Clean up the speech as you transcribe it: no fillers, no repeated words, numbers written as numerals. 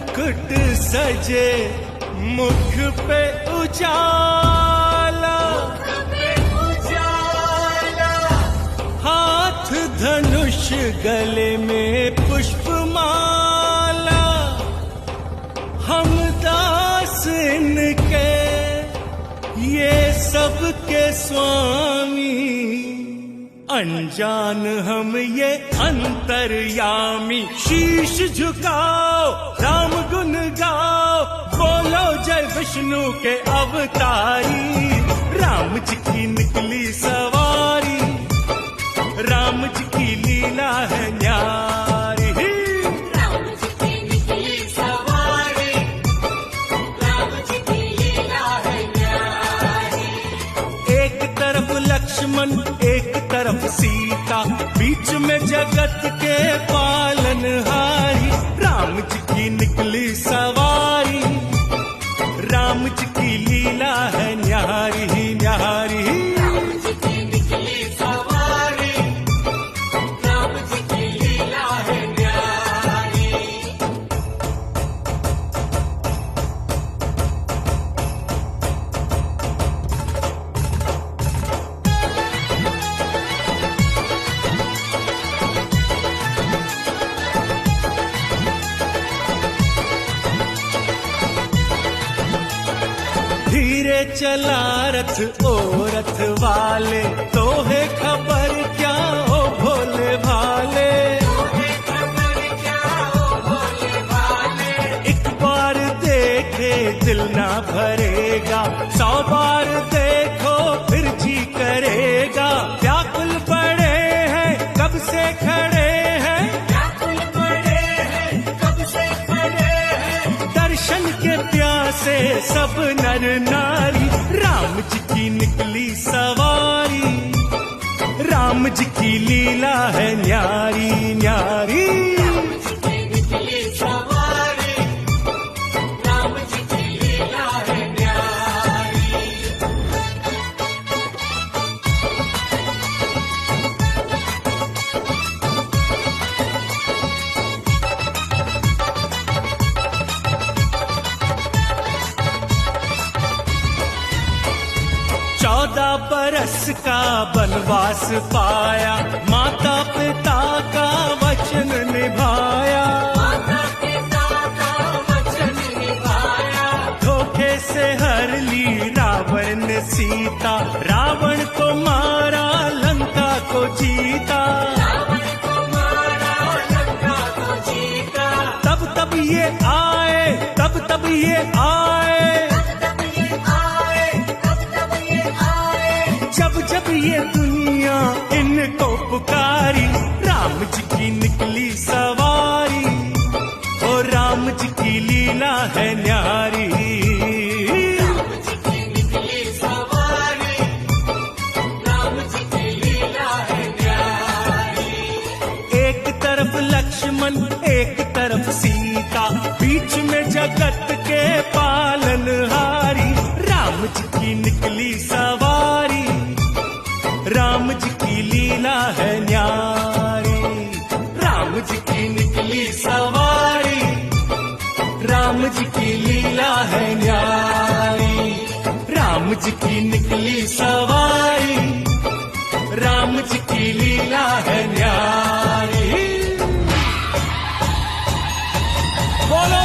मुकुट सजे, मुख पे उजाला, हाथ धनुष गले में पुष्पमाला। हम दास इनके ये सबके स्वामी, अनजान हम ये अंतर्यामी। शीश झुकाओ, राम गुण गाओ, बोलो जय विष्णु के अवतारी। राम जी की निकली सवारी, राम जी की लीला है न्यारी। राम जी की निकली सवारी, राम जी की लीला है न्यारी। एक तरफ लक्ष्मण, एक तरफ सीता, बीच में जगत के पालनहारी। राम जी की निकली सवारी, राम जी की लीला है न्यारी न्यारी। राम जी की निकली सवारी, राम जी की लीला है न्यारी। धीरे चला रथ ओ रथ वाले, तो है खबर क्या हो भोले भाले। एक बार देखे दिल ना भरेगा, 100 बार देखो फिर जी करेगा। व्याकुल पड़े हैं कब से खड़े हैं, दर्शन के प्यासे सब नर नारी। राम जी की निकली सवारी, राम जी की लीला है न्यारी न्यारी। राम जी की निकली सवारी, राम जी की लीला है न्यारी। चौदह बरस का वनवास पाया, माता पिता का वचन निभाया। माता पिता का वचन निभाया, धोखे से हर ली रावण ने सीता, रावण को मारा लंका को जीता। रावण को मारा लंका को जीता। तब ये आए, तब ये आए, तब ये आए, तब ये आए। जब ये दुनिया इनको पुकारी। राम जी की निकली सवारी, ओ राम जी की लीला है न्यारी। राम जी की निकली सवारी, राम जी की लीला है न्यारी। एक तरफ लक्ष्मण, एक तरफ सीता, बीच में जगत के पालनहारी। राम जी की निकली सवारी, राम जी की लीला है न्यारी। राम जी की निकली सवारी, राम जी की लीला है न्यारी। राम जी की निकली सवारी, राम जी की लीला है न्यारी। बोलो